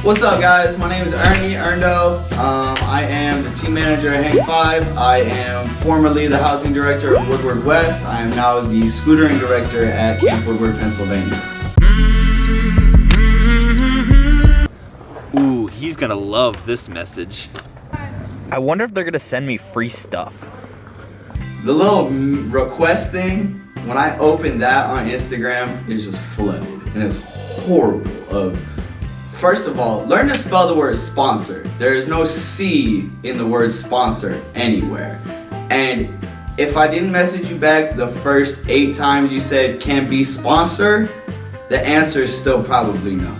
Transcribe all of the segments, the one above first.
What's up, guys? My name is Ernie Erndo. I am the team manager at Hang 5. I am formerly the housing director of Woodward West. I am now the scootering director at Camp Woodward, Pennsylvania. Ooh, he's gonna love this message. I wonder if they're gonna send me free stuff. The little request thing, when I open that on Instagram, it's just flooded. And it's horrible. First of all, learn to spell the word sponsor. There is no C in the word sponsor anywhere. And if I didn't message you back the first 8 times you said can be sponsor, the answer is still probably no.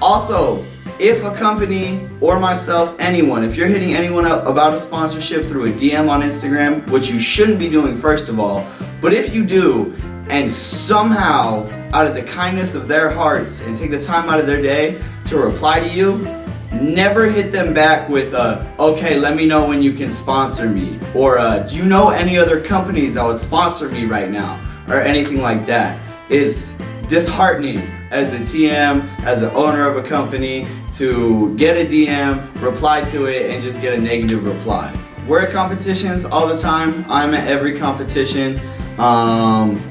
Also, if a company or myself, anyone, if you're hitting anyone up about a sponsorship through a DM on Instagram, which you shouldn't be doing first of all, but if you do, and somehow out of the kindness of their hearts and take the time out of their day to reply to you, never hit them back with okay, let me know when you can sponsor me, or do you know any other companies that would sponsor me right now, or anything like that. It's disheartening as a TM, as an owner of a company, to get a DM, reply to it, and just get a negative reply. We're at competitions all the time. I'm at every competition.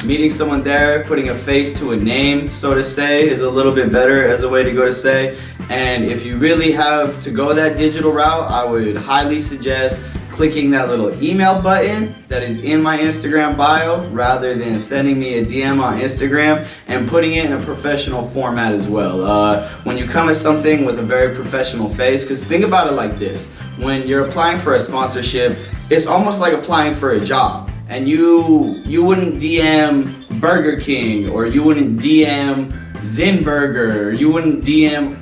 Meeting someone there, putting a face to a name, so to say, is a little bit better as a way to go to say. And if you really have to go that digital route, I would highly suggest clicking that little email button that is in my Instagram bio, rather than sending me a DM on Instagram, and putting it in a professional format as well. When you come at something with a very professional face, because think about it like this, when you're applying for a sponsorship, it's almost like applying for a job. And you wouldn't DM Burger King, or you wouldn't DM Zen Burger, or you wouldn't DM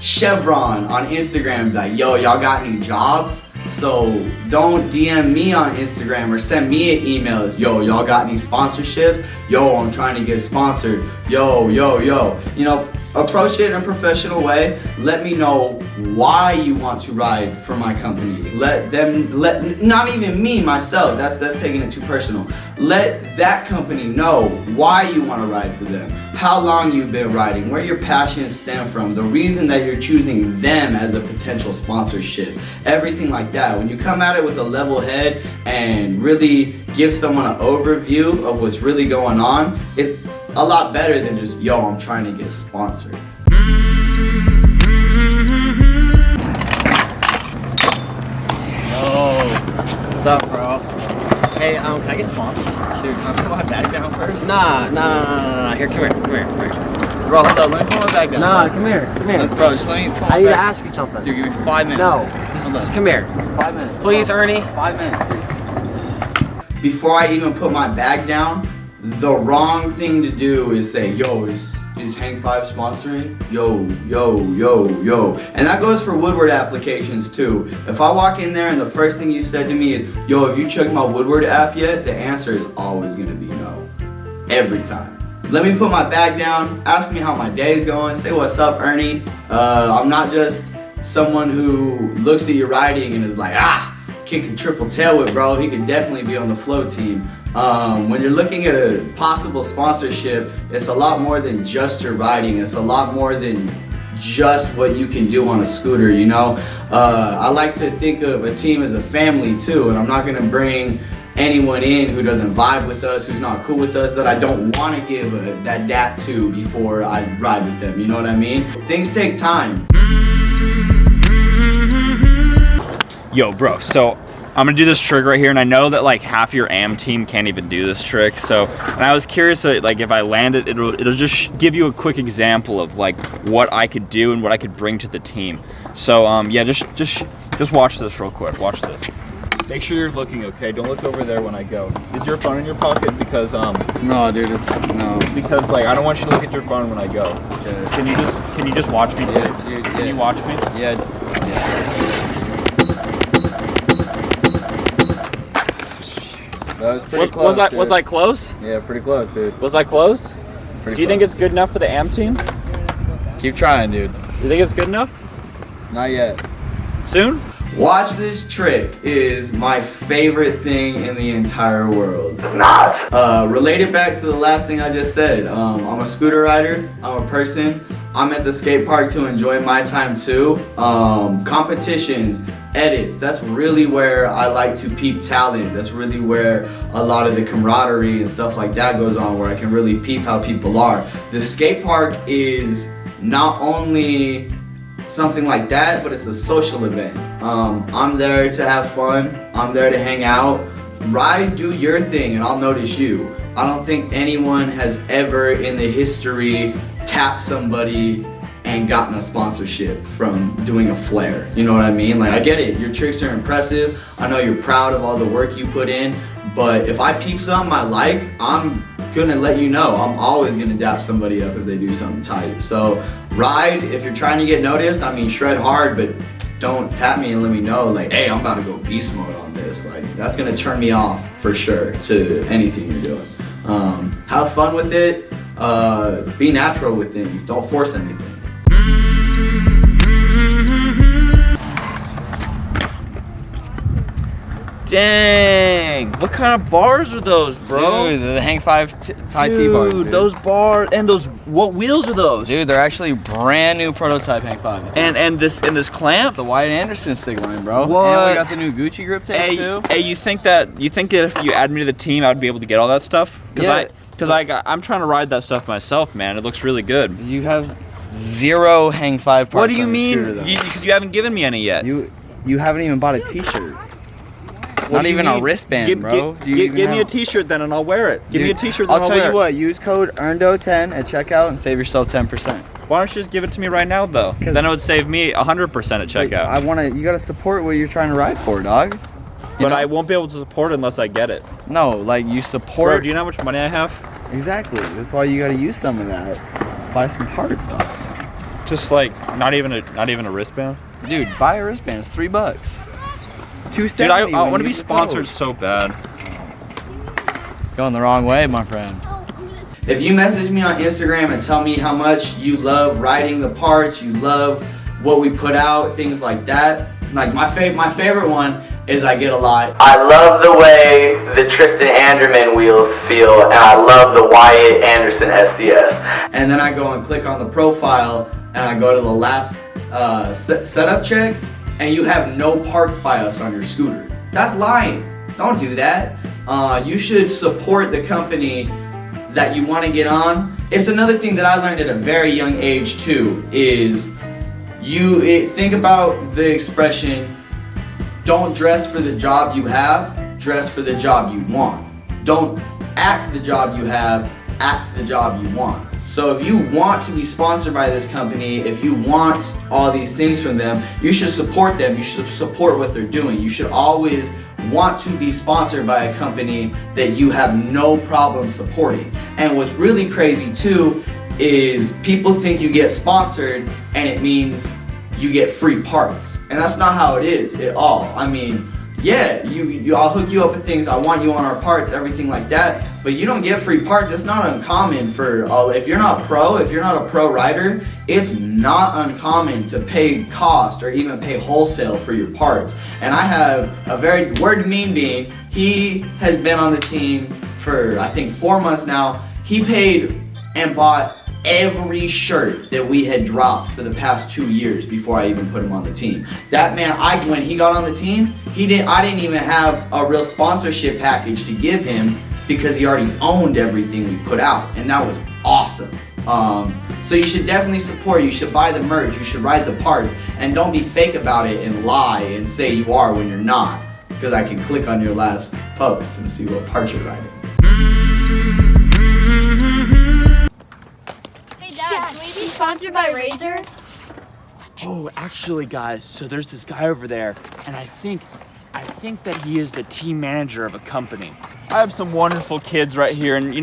Chevron on Instagram like, yo, y'all got any jobs? So don't DM me on Instagram or send me an email, yo, y'all got any sponsorships? Yo, I'm trying to get sponsored. Yo. You know, approach it in a professional way. Let me know why you want to ride for my company. Not even me, myself, that's taking it too personal. Let that company know why you want to ride for them, how long you've been riding, where your passions stem from, the reason that you're choosing them as a potential sponsorship, everything like that. When you come at it with a level head and really give someone an overview of what's really going on, it's a lot better than just, yo, I'm trying to get sponsored. What's up, bro? Hey, can I get sponsored? Dude, can I put my bag down first? Nah. Here, come here. Bro, hold up, let me put my bag down. Nah, come here. Bro, just let me put my I need to bag. ask you something. Dude, give me 5 minutes. No, just come here. 5 minutes. Please, Ernie. 5 minutes, dude. Before I even put my bag down, the wrong thing to do is say, yo, is Hang 5 sponsoring? Yo. And that goes for Woodward applications too. If I walk in there and the first thing you said to me is, yo, have you checked my Woodward app yet? The answer is always gonna be no. Every time. Let me put my bag down, ask me how my day's going, say what's up, Ernie. I'm not just someone who looks at your riding and is like, kick a triple tail whip, bro. He could definitely be on the flow team. When you're looking at a possible sponsorship, it's a lot more than just your riding. It's a lot more than just what you can do on a scooter, you know? I like to think of a team as a family too, and I'm not gonna bring anyone in who doesn't vibe with us, who's not cool with us, that I don't want to give that dap to before I ride with them, you know what I mean? Things take time. Yo, bro, so I'm gonna do this trick right here, and I know that like half your AM team can't even do this trick. So, and I was curious, like if I land it, it'll just give you a quick example of like what I could do and what I could bring to the team. So, yeah, just watch this real quick. Watch this. Make sure you're looking okay. Don't look over there when I go. Is your phone in your pocket? Because No, dude, no. Because like I don't want you to look at your phone when I go. Yeah. Can you just watch me? Yes, Please? Can you watch me? Yeah. That was pretty close. Was I close? Yeah, pretty close, dude. Was I close? Pretty Do you think it's good enough for the AM team? Keep trying, dude. You think it's good enough? Not yet. Soon? Watch this trick is my favorite thing in the entire world. Not. Related back to the last thing I just said, I'm a scooter rider, I'm a person. I'm at the skate park to enjoy my time too. Competitions, edits, that's really where I like to peep talent. That's really where a lot of the camaraderie and stuff like that goes on, where I can really peep how people are. The skate park is not only something like that, but it's a social event. I'm there to have fun. I'm there to hang out. Ride, do your thing, and I'll notice you. I don't think anyone has ever in the history tapped somebody and gotten a sponsorship from doing a flare. You know what I mean? Like, I get it. Your tricks are impressive. I know you're proud of all the work you put in, but if I peep something I like, I'm gonna let you know. I'm always gonna dap somebody up if they do something tight. So ride, if you're trying to get noticed, I mean, shred hard, but don't tap me and let me know, like, hey, I'm about to go beast mode on this. Like, that's gonna turn me off for sure to anything you're doing. Have fun with it. Be natural with things. Don't force anything. Dang, what kind of bars are those, bro? Dude, the Hang 5 Thai T-bars, dude. Those bars, and those, what wheels are those? Dude, they're actually brand new prototype Hang 5. And this clamp? The Wyatt Anderson stick line, bro. What? And we got the new Gucci grip tape too. Hey, you think that if you add me to the team, I'd be able to get all that stuff? I'm trying to ride that stuff myself, man. It looks really good. You have 0 Hang 5 parts. What do you on your mean? scooter, Because you haven't given me any yet. You haven't even bought a T-shirt. Not even a wristband, bro. Give me a T-shirt then, and I'll wear it. Give me a T-shirt, then I'll wear it. I'll tell you what. Use code ERNDO10 at checkout and save yourself 10%. Why don't you just give it to me right now, though? Then it would save me 100% at checkout. You gotta support what you're trying to ride for, dog. But I won't be able to support it unless I get it. No, like, you support. Bro, do you know how much money I have? Exactly. That's why you gotta use some of that to buy some parts, dog. Just like not even a wristband. Dude, buy a wristband. It's $3. Dude, I want to be sponsored so bad. Going the wrong way, my friend. If you message me on Instagram and tell me how much you love riding the parts, you love what we put out, things like that. Like my favorite one is I get a lot. I love the way the Tristan Anderman wheels feel, and I love the Wyatt Anderson SCS. And then I go and click on the profile, and I go to the last setup check, and you have no parts by us on your scooter. That's lying. Don't do that. You should support the company that you want to get on. It's another thing that I learned at a very young age too, is think about the expression, don't dress for the job you have, dress for the job you want. Don't act the job you have, act the job you want. So if you want to be sponsored by this company, if you want all these things from them, you should support them. You should support what they're doing. You should always want to be sponsored by a company that you have no problem supporting. And what's really crazy too is people think you get sponsored and it means you get free parts. And that's not how it is at all. I mean, yeah, I'll hook you up with things, I want you on our parts, everything like that, but you don't get free parts. It's not uncommon if you're not a pro rider, it's not uncommon to pay cost or even pay wholesale for your parts. And I have a very word mean being, he has been on the team for I think 4 months now. He paid and bought every shirt that we had dropped for the past 2 years before I even put him on the team. That man, when he got on the team, I didn't even have a real sponsorship package to give him because he already owned everything we put out, and that was awesome. So you should definitely support, you should buy the merch, you should ride the parts, and don't be fake about it and lie and say you are when you're not, because I can click on your last post and see what parts you're riding. Can we be sponsored by Razor? Oh, actually, guys, so there's this guy over there, and I think that he is the team manager of a company. I have some wonderful kids right here, and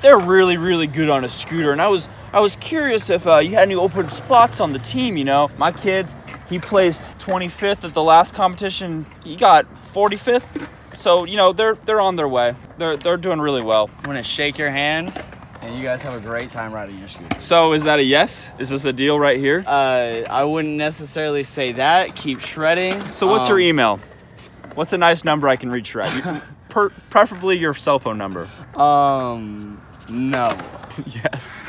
they're really, really good on a scooter. And I was curious if you had any open spots on the team. My kids, he placed 25th at the last competition. He got 45th. So they're on their way. They're doing really well. I'm gonna shake your hand. And you guys have a great time riding your scooter. So is that a yes? Is this a deal right here? I wouldn't necessarily say that. Keep shredding. So what's your email? What's a nice number I can reach you at? Preferably your cell phone number. No. Yes.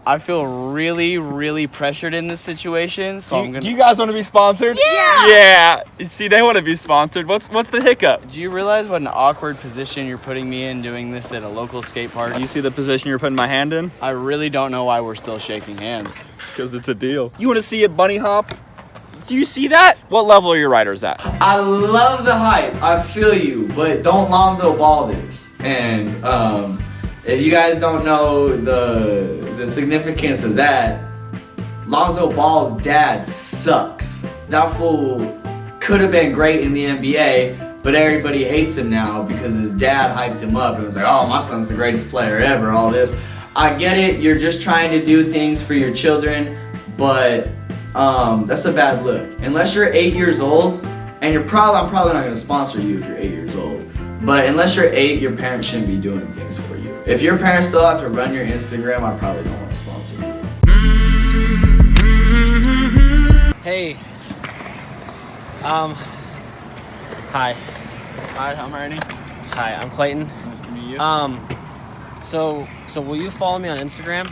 I feel really, really pressured in this situation, so Do you guys want to be sponsored? Yeah! Yeah! You see, they want to be sponsored. What's the hiccup? Do you realize what an awkward position you're putting me in doing this at a local skate park? You see the position you're putting my hand in? I really don't know why we're still shaking hands. Because it's a deal. You want to see a bunny hop? Do you see that? What level are your riders at? I love the hype. I feel you, but don't Lonzo Ball this. And if you guys don't know the significance of that, Lonzo Ball's dad sucks. That fool could have been great in the NBA, but everybody hates him now because his dad hyped him up and was like, oh, my son's the greatest player ever, all this. I get it, you're just trying to do things for your children, but that's a bad look. Unless you're 8 years old, and I'm probably not gonna sponsor you if you're 8 years old, but unless you're 8, your parents shouldn't be doing things for you. If your parents still have to run your Instagram, I probably don't want to sponsor you. Hey. Hi. Hi, I'm Ernie. Hi, I'm Clayton. Nice to meet you. So will you follow me on Instagram?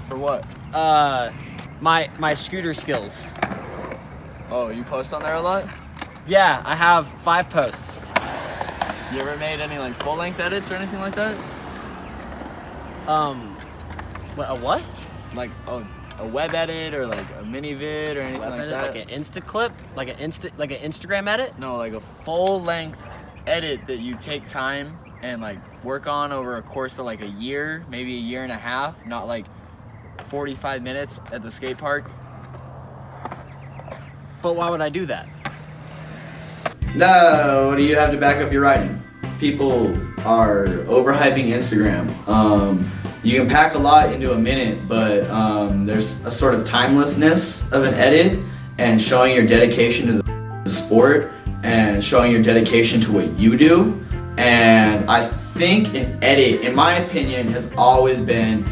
For what? My scooter skills. Oh, you post on there a lot? Yeah, I have 5 posts. You ever made any like full-length edits or anything like that? What? Like a web edit or like a mini vid or anything Web like edit, that? like an Insta clip, like an Instagram edit. No, like a full-length edit that you take time and like work on over a course of like a year, maybe a year and a half, not like 45 minutes at the skate park. But why would I do that? No, what do you have to back up your writing? People are overhyping Instagram. You can pack a lot into a minute, but there's a sort of timelessness of an edit and showing your dedication to the sport and showing your dedication to what you do. And I think an edit, in my opinion, has always been,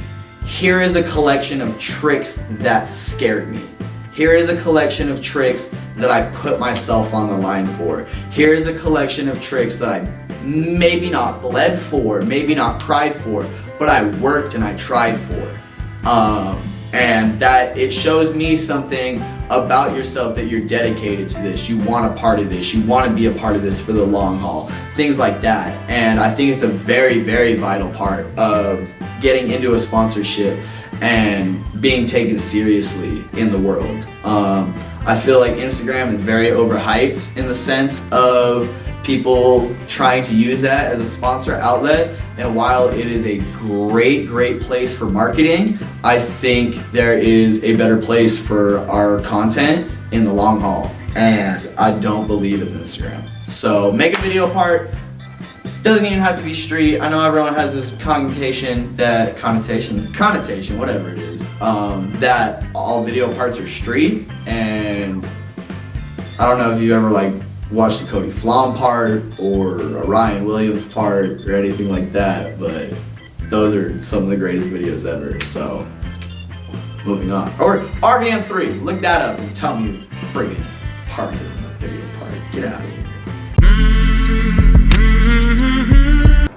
here is a collection of tricks that scared me. Here is a collection of tricks that I put myself on the line for. Here is a collection of tricks that I maybe not bled for, maybe not cried for, but I worked and I tried for. And that it shows me something about yourself that you're dedicated to this. You want a part of this. You want to be a part of this for the long haul. Things like that. And I think it's a very, very vital part of getting into a sponsorship and being taken seriously in the world. I feel like Instagram is very overhyped in the sense of people trying to use that as a sponsor outlet, and while it is a great place for marketing, I think there is a better place for our content in the long haul, and I don't believe in Instagram. So make a video part. Doesn't even have to be street. I know everyone has this connotation, whatever it is, that all video parts are street, and I don't know if you ever like watched the Cody Flom part or a Ryan Williams part or anything like that, but those are some of the greatest videos ever, so moving on. Or RVM3, look that up and tell me the friggin' part isn't a video part. Get out of here.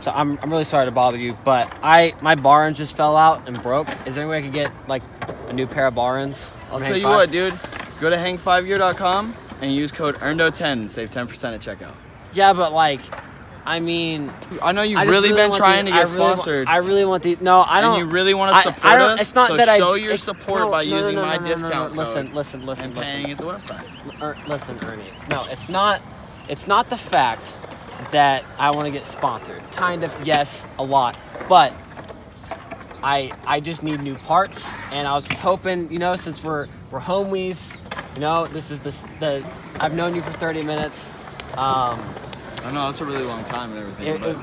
So I'm really sorry to bother you, but my barons just fell out and broke. Is there any way I could get like a new pair of barons? I'll tell you what, dude. Go to hang5gear.com and use code ERNDO10 and save 10% at checkout. Yeah, but like, I mean, I know you've really been trying to get sponsored. I really want the. No, I don't. And you really want to support us. It's not so that show your support by using my discount code. Listen. And paying at the website. Listen, Ernie. No, it's not. It's not the fact that I want to get sponsored. Kind of, yes, a lot, but I just need new parts, and I was just hoping, since we're homies, this is I've known you for 30 minutes. I know it's a really long time and everything, but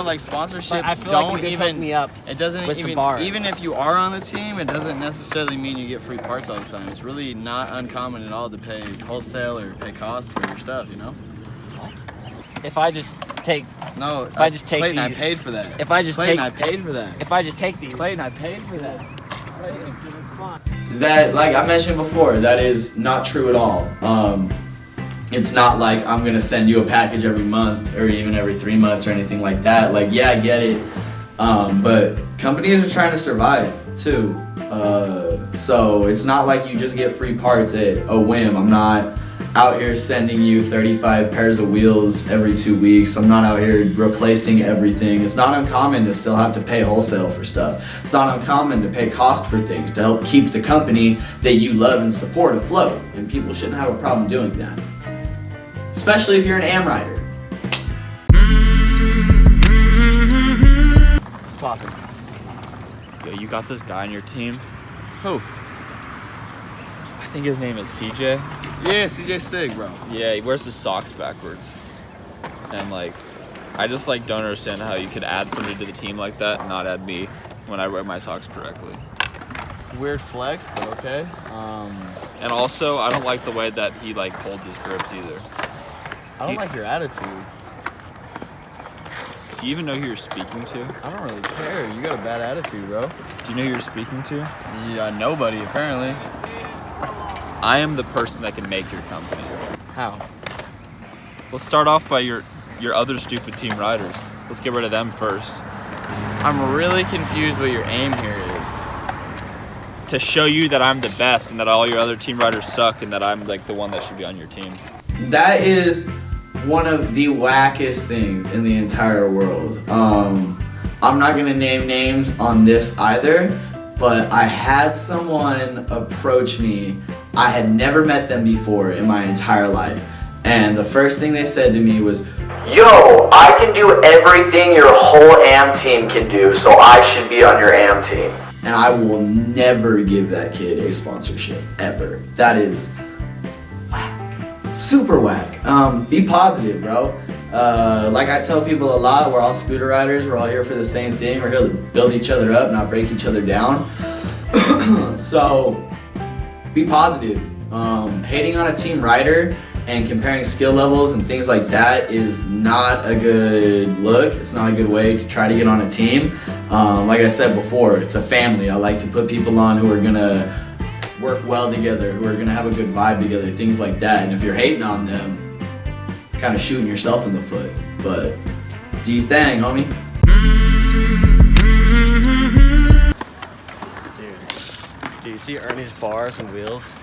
like sponsorships I feel don't like you could even hook me up. It doesn't with some bars. even if you are on the team, it doesn't necessarily mean you get free parts all the time. It's really not uncommon at all to pay wholesale or pay cost for your stuff, If I just take Clayton, these, I paid for that. If I just Clayton, take, I paid for that. If I just take these, Clayton, I paid for that. That, like I mentioned before, that is not true at all. It's not like I'm gonna send you a package every month or even every 3 months or anything like that. Like, yeah, I get it. But companies are trying to survive too. So it's not like you just get free parts at a whim. I'm not out here sending you 35 pairs of wheels every 2 weeks. I'm not out here replacing everything. It's not uncommon to still have to pay wholesale for stuff. It's not uncommon to pay cost for things to help keep the company that you love and support afloat. And people shouldn't have a problem doing that. Especially if you're an AM rider. It's popping. Yo, you got this guy on your team? Who? I think his name is CJ. Yeah, CJ Sig, bro. Yeah, he wears his socks backwards. And like, I just like don't understand how you could add somebody to the team like that and not add me when I wear my socks correctly. Weird flex, but okay. And also, I don't like the way that he like holds his grips either. I don't like your attitude. Do you even know who you're speaking to? I don't really care. You got a bad attitude, bro. Do you know who you're speaking to? Yeah, nobody apparently. I am the person that can make your company. How? Let's start off by your other stupid team riders. Let's get rid of them first. I'm really confused what your aim here is. To show you that I'm the best and that all your other team riders suck and that I'm like the one that should be on your team. That is one of the wackest things in the entire world. I'm not gonna name names on this either, but I had someone approach me. I had never met them before in my entire life. And the first thing they said to me was, "Yo, I can do everything your whole AM team can do, so I should be on your AM team." And I will never give that kid a sponsorship, ever. That is whack. Super whack. Be positive, bro. Like I tell people a lot, we're all scooter riders. We're all here for the same thing. We're here to build each other up, not break each other down. So, be positive. Hating on a team rider and comparing skill levels and things like that is not a good look. It's not a good way to try to get on a team. Like I said before, it's a family. I like to put people on who are gonna work well together, who are gonna have a good vibe together, things like that. And if you're hating on them, kind of shooting yourself in the foot. But do you thing, homie? Dude, do you see Ernie's bars and wheels?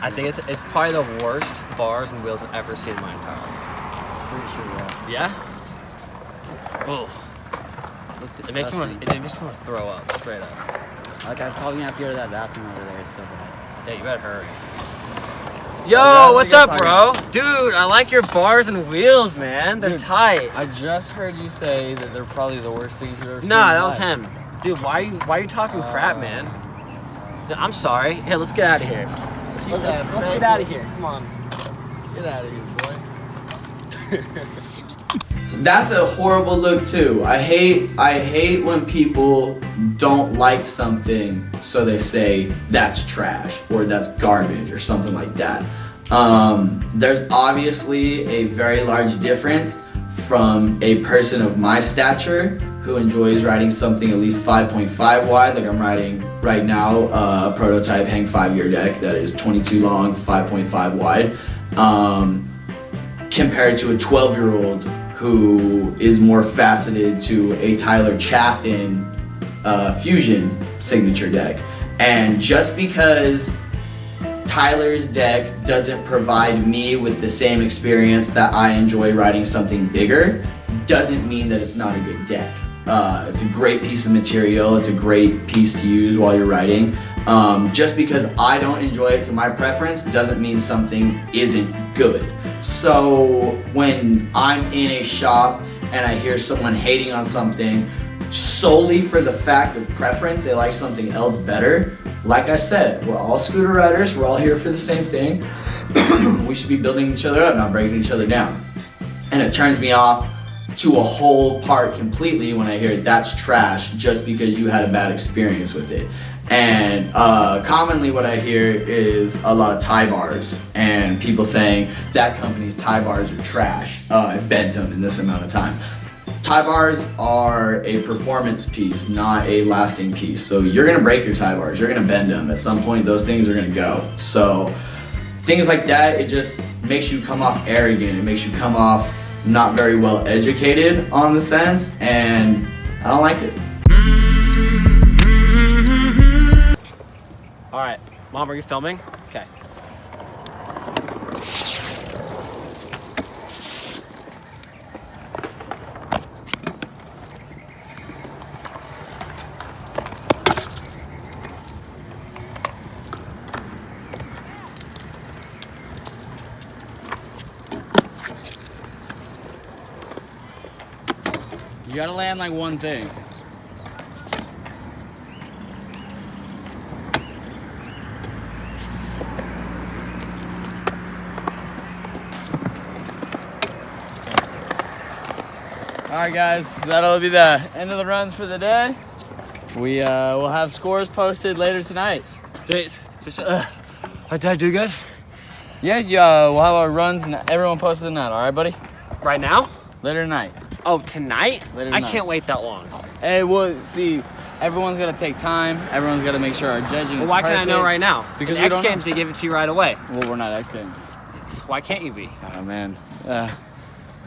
I think it's probably the worst bars and wheels I've ever seen in my entire life. Pretty sure, Yeah? Oh, Look it makes me disgusting. want to throw up, straight up. Like, I'm probably gonna have to go to that bathroom over there. It's so bad. Yeah, you better hurry. Yo, what's up, bro? Dude, I like your bars and wheels, man. They're Dude, tight. I just heard you say that they're probably the worst things you've ever seen. Nah, in that your was life. him. Dude, why are you talking crap, man? Dude, I'm sorry. Hey, let's get out of here. Let's get out of here. Come on. Get out of here, boy. That's a horrible look too. I hate when people don't like something, so they say that's trash or that's garbage or something like that. There's obviously a very large difference from a person of my stature who enjoys riding something at least 5.5 wide, like I'm riding right now, a prototype hang 5-gear deck that is 22 long, 5.5 wide, compared to a 12-year-old who is more faceted to a Tyler Chaffin Fusion signature deck. And just because Tyler's deck doesn't provide me with the same experience that I enjoy riding something bigger, doesn't mean that it's not a good deck. It's a great piece of material, it's a great piece to use while you're riding. Just because I don't enjoy it to my preference doesn't mean something isn't good. So when I'm in a shop and I hear someone hating on something solely for the fact of preference, they like something else better, like I said, we're all scooter riders, we're all here for the same thing. We should be building each other up, not breaking each other down. And it turns me off to a whole part completely when I hear that's trash just because you had a bad experience with it. And commonly what I hear is a lot of tie bars and people saying that company's tie bars are trash. I bent them in this amount of time. Tie bars are a performance piece, not a lasting piece. So you're gonna break your tie bars, you're gonna bend them. At some point those things are gonna go. So things like that, it just makes you come off arrogant. It makes you come off not very well educated on the sense, and I don't like it. All right. Mom, are you filming? Okay. You gotta land like one thing. Alright guys, that'll be the end of the runs for the day. We will have scores posted later tonight. Did I do good? Yeah, we'll have our runs and everyone posted tonight, alright buddy? Right now? Later tonight. Oh, tonight? Later I tonight. can't wait that long. Hey, well, see, everyone's gonna take time. Everyone's gtta make sure our judging Well, is why can't I know perfect. right now? Because in we X don't know. Games, they give it to you right away. Well, we're not X Games. Why can't you be? Oh man,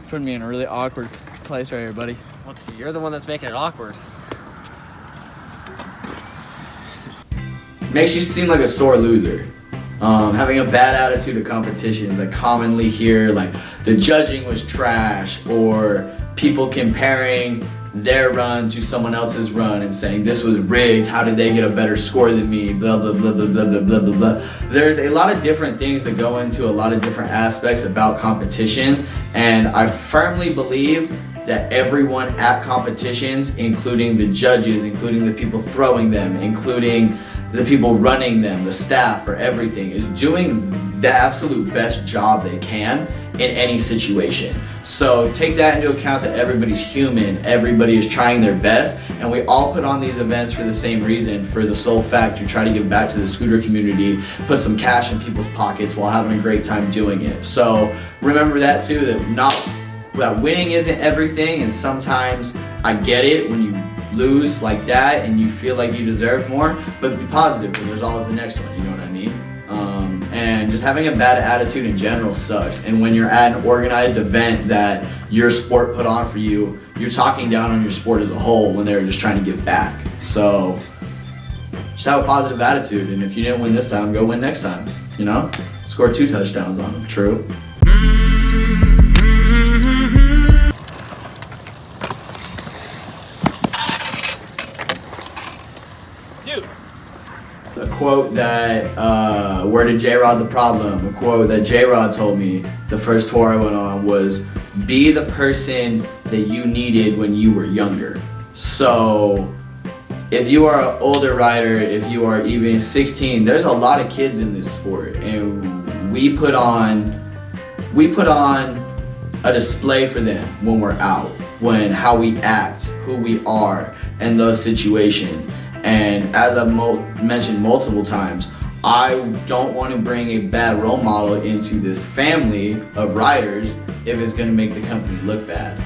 putting me in a really awkward place right here, buddy. Well, you're the one that's making it awkward. Makes you seem like a sore loser. Having a bad attitude at competitions. I commonly hear like the judging was trash, or people comparing their run to someone else's run and saying this was rigged, how did they get a better score than me, blah blah blah blah blah blah blah blah blah. There's a lot of different things that go into a lot of different aspects about competitions, and I firmly believe that everyone at competitions, including the judges, including the people throwing them, including the people running them, the staff, for everything, is doing the absolute best job they can in any situation. So take that into account, that everybody's human, everybody is trying their best, and we all put on these events for the same reason, for the sole fact to try to give back to the scooter community, put some cash in people's pockets while having a great time doing it. So remember that too, that winning isn't everything, and sometimes I get it when you lose like that and you feel like you deserve more, but be positive because there's always the next one, you know what I mean? And just having a bad attitude in general sucks, and when you're at an organized event that your sport put on for you, you're talking down on your sport as a whole when they're just trying to give back. So just have a positive attitude, and if you didn't win this time, go win next time, you know? Score 2 touchdowns on them, true. A quote that, where did J-Rod the problem? A quote that J-Rod told me the first tour I went on was, be the person that you needed when you were younger. So if you are an older rider, if you are even 16, there's a lot of kids in this sport, and we put on a display for them when we're out, how we act, who we are in those situations. And as I've mentioned multiple times, I don't want to bring a bad role model into this family of riders if it's going to make the company look bad.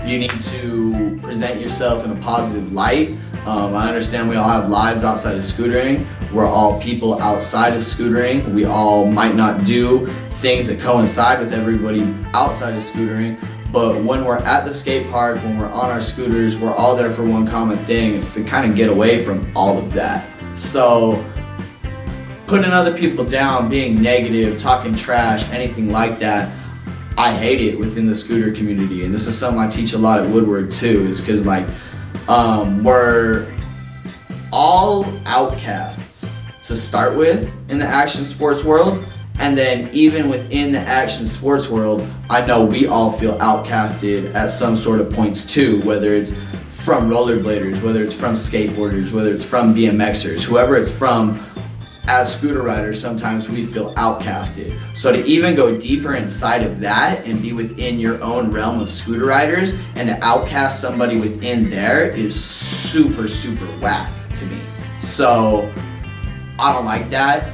You need to present yourself in a positive light. I understand we all have lives outside of scootering. We're all people outside of scootering. We all might not do things that coincide with everybody outside of scootering. But when we're at the skate park, when we're on our scooters, we're all there for one common thing. It's to kind of get away from all of that. So putting other people down, being negative, talking trash, anything like that, I hate it within the scooter community. And this is something I teach a lot at Woodward too, is because like we're all outcasts to start with in the action sports world. And then even within the action sports world, I know we all feel outcasted at some sort of points too, whether it's from rollerbladers, whether it's from skateboarders, whether it's from BMXers, whoever it's from. As scooter riders, sometimes we feel outcasted. So to even go deeper inside of that and be within your own realm of scooter riders and to outcast somebody within there is super, super whack to me. So I don't like that.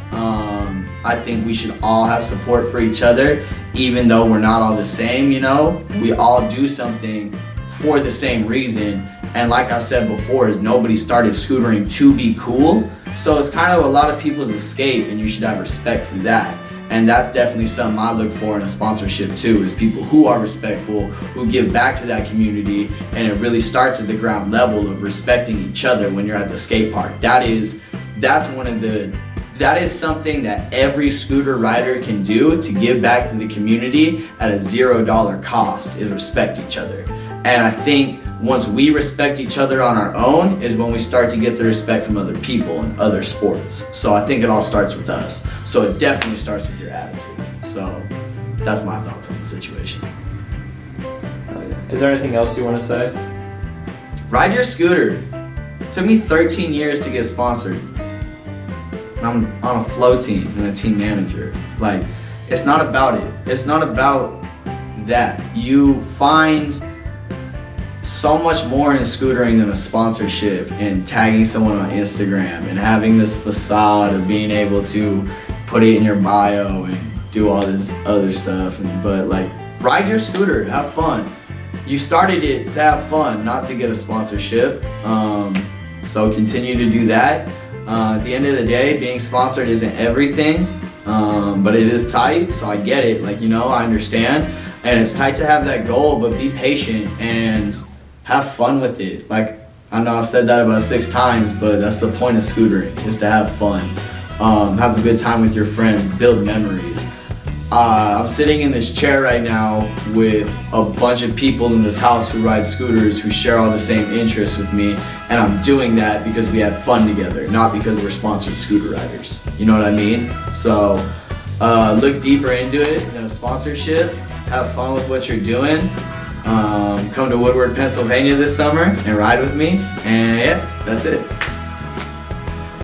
I think we should all have support for each other, even though we're not all the same, you know? We all do something for the same reason. And like I said before, is nobody started scootering to be cool. So it's kind of a lot of people's escape, and you should have respect for that. And that's definitely something I look for in a sponsorship too, is people who are respectful, who give back to that community, and it really starts at the ground level of respecting each other when you're at the skate park. That is that is something that every scooter rider can do to give back to the community at a $0 cost, is respect each other. And I think once we respect each other on our own is when we start to get the respect from other people and other sports. So I think it all starts with us. So it definitely starts with your attitude. So that's my thoughts on the situation. Is there anything else you want to say? Ride your scooter. It took me 13 years to get sponsored. And I'm on a flow team and a team manager. Like, it's not about it. It's not about that. You find so much more in scootering than a sponsorship and tagging someone on Instagram and having this facade of being able to put it in your bio and do all this other stuff. But like, ride your scooter, have fun. You started it to have fun, not to get a sponsorship. So continue to do that. At the end of the day, being sponsored isn't everything, but it is tight. So I get it, like, you know, I understand. And it's tight to have that goal, but be patient and have fun with it. Like, I know I've said that about 6 times, but that's the point of scootering, is to have fun. Have a good time with your friends, build memories. I'm sitting in this chair right now with a bunch of people in this house who ride scooters, who share all the same interests with me, and I'm doing that because we had fun together, not because we're sponsored scooter riders. You know what I mean? So look deeper into it than a sponsorship. Have fun with what you're doing. Come to Woodward, Pennsylvania this summer and ride with me, and yeah, that's it.